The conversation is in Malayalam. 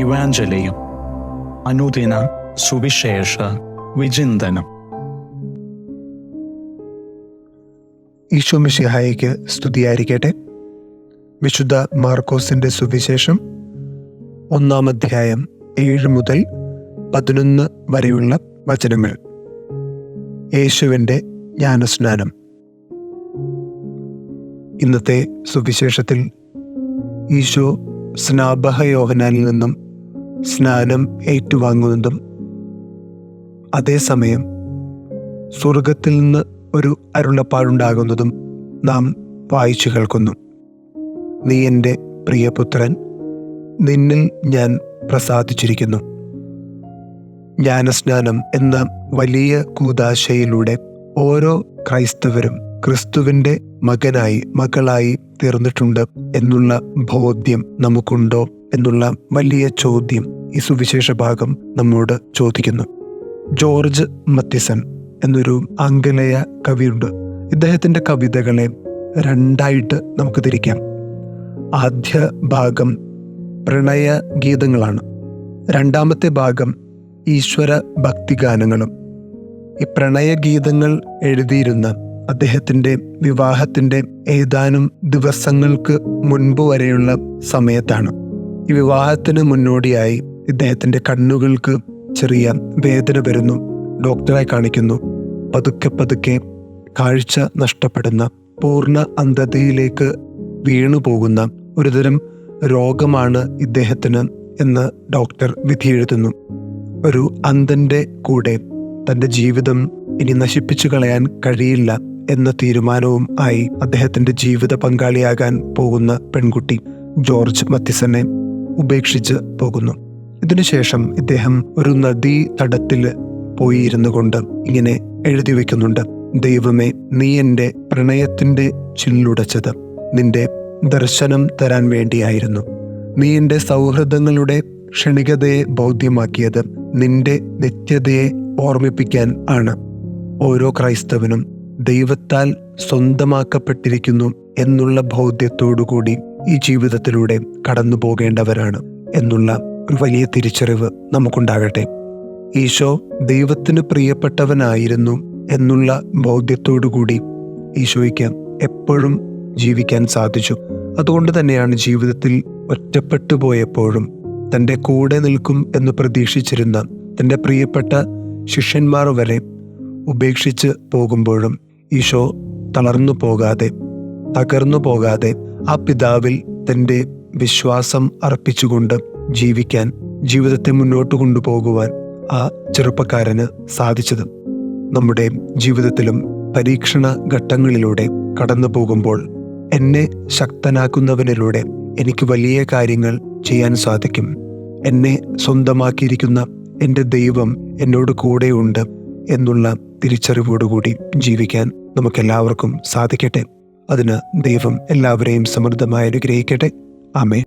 ഇവാഞ്ചലിയും അനുദിന സുവിശേഷ വിചിന്തനം. ഈശോ മിശിഹായ്ക്ക് സ്തുതിയായിരിക്കട്ടെ. വിശുദ്ധ മാർക്കോസിന്റെ സുവിശേഷം 1 അധ്യായം 7 മുതൽ 11 വരെയുള്ള വചനങ്ങൾ. യേശുവിൻ്റെ ജ്ഞാനസ്നാനം. ഇന്നത്തെ സുവിശേഷത്തിൽ ഈശോ സ്നാപക യോഹന്നാനിൽ നിന്നും സ്നാനം ഏറ്റുവാങ്ങുന്നതും അതേസമയം സ്വർഗത്തിൽ നിന്ന് ഒരു അരുളപ്പാടുണ്ടാകുന്നതും നാം വായിച്ചു കേൾക്കുന്നു. നീ എൻ്റെ പ്രിയപുത്രൻ, നിന്നിൽ ഞാൻ പ്രസാദിച്ചിരിക്കുന്നു. ജ്ഞാനസ്നാനം എന്ന വലിയ കൂദാശയിലൂടെ ഓരോ ക്രൈസ്തവരും ക്രിസ്തുവിൻ്റെ മകളായി തീർന്നിട്ടുണ്ട് എന്നുള്ള ബോധ്യം നമുക്കുണ്ടോ എന്നുള്ള വലിയ ചോദ്യം ഈ സുവിശേഷ ഭാഗം നമ്മോട് ചോദിക്കുന്നു. ജോർജ് മത്തിസൺ എന്നൊരു ആംഗലേയ കവിയുണ്ട്. ഇദ്ദേഹത്തിൻ്റെ കവിതകളെ രണ്ടായിട്ട് നമുക്ക് തിരിക്കാം. ആദ്യ ഭാഗം പ്രണയ ഗീതങ്ങളാണ്, രണ്ടാമത്തെ ഭാഗം ഈശ്വര ഭക്തിഗാനങ്ങളും. ഈ പ്രണയഗീതങ്ങൾ എഴുതിയിരുന്ന അദ്ദേഹത്തിൻ്റെ വിവാഹത്തിൻ്റെ ഏതാനും ദിവസങ്ങൾക്ക് മുൻപ് വരെയുള്ള സമയത്താണ്. ഈ വിവാഹത്തിന് മുന്നോടിയായി ഇദ്ദേഹത്തിൻ്റെ കണ്ണുകൾക്ക് ചെറിയ വേദന വരുന്നു. ഡോക്ടറെ കാണിക്കുന്നു. പതുക്കെ കാഴ്ച നഷ്ടപ്പെടുന്ന, പൂർണ്ണ അന്ധതയിലേക്ക് വീണുപോകുന്ന ഒരുതരം രോഗമാണ് ഇദ്ദേഹത്തിന് എന്ന് ഡോക്ടർ വിധി എഴുതുന്നു. ഒരു അന്ധൻ്റെ കൂടെ തൻ്റെ ജീവിതം ഇനി നശിപ്പിച്ചു കളയാൻ കഴിയില്ല എന്ന തീരുമാനവും ആയി അദ്ദേഹത്തിൻ്റെ ജീവിത പങ്കാളിയാകാൻ പോകുന്ന പെൺകുട്ടി ജോർജ് മത്തിസനെ ഉപേക്ഷിച്ച് പോകുന്നു. ഇതിനുശേഷം ഇദ്ദേഹം ഒരു നദീ തടത്തിൽ പോയി ഇരുന്നു കൊണ്ട് ഇങ്ങനെ എഴുതി വയ്ക്കുന്നുണ്ട്: ദൈവമേ, നീ എൻ്റെ പ്രണയത്തിൻ്റെ ചില്ലുടച്ചത് നിന്റെ ദർശനം തരാൻ വേണ്ടിയായിരുന്നു. നീ എൻ്റെ സൗഹൃദങ്ങളുടെ ക്ഷണികതയെ ബോധ്യമാക്കിയത് നിന്റെ നിത്യതയെ ഓർമ്മിപ്പിക്കാൻ ആണ്. ഓരോ ക്രൈസ്തവനും ദൈവത്താൽ സ്വന്തമാക്കപ്പെട്ടിരിക്കുന്നു എന്നുള്ള ബോധ്യത്തോടുകൂടി ഈ ജീവിതത്തിലൂടെ കടന്നു പോകേണ്ടവരാണ് എന്നുള്ള ഒരു വലിയ തിരിച്ചറിവ് നമുക്കുണ്ടാകട്ടെ. ഈശോ ദൈവത്തിന് പ്രിയപ്പെട്ടവനായിരുന്നു എന്നുള്ള ബോധ്യത്തോടുകൂടി ഈശോയ്ക്ക് എപ്പോഴും ജീവിക്കാൻ സാധിച്ചു. അതുകൊണ്ട് തന്നെയാണ് ജീവിതത്തിൽ ഒറ്റപ്പെട്ടു പോയപ്പോഴും തൻ്റെ കൂടെ നിൽക്കും എന്ന് പ്രതീക്ഷിച്ചിരുന്ന തൻ്റെ പ്രിയപ്പെട്ട ശിഷ്യന്മാർ വരെ ഉപേക്ഷിച്ച് പോകുമ്പോഴും ഈശോ തളർന്നു പോകാതെ, തകർന്നു പോകാതെ ആ പിതാവിൽ തൻ്റെ വിശ്വാസം അർപ്പിച്ചുകൊണ്ട് ജീവിക്കാൻ, ജീവിതത്തെ മുന്നോട്ട് കൊണ്ടുപോകുവാൻ ആ ചെറുപ്പക്കാരന് സാധിച്ചത്. നമ്മുടെ ജീവിതത്തിലും പരീക്ഷണ ഘട്ടങ്ങളിലൂടെ കടന്നു പോകുമ്പോൾ എന്നെ ശക്തനാക്കുന്നവനിലൂടെ എനിക്ക് വലിയ കാര്യങ്ങൾ ചെയ്യാൻ സാധിക്കും. എന്നെ സ്വന്തമാക്കിയിരിക്കുന്ന എൻ്റെ ദൈവം എന്നോട് കൂടെയുണ്ട് എന്നുള്ള തിരിച്ചറിവോടുകൂടി ജീവിക്കാൻ നമുക്കെല്ലാവർക്കും സാധിക്കട്ടെ. അതിന് ദൈവം എല്ലാവരെയും സമൃദ്ധമായി അനുഗ്രഹിക്കട്ടെ. ആമേൻ.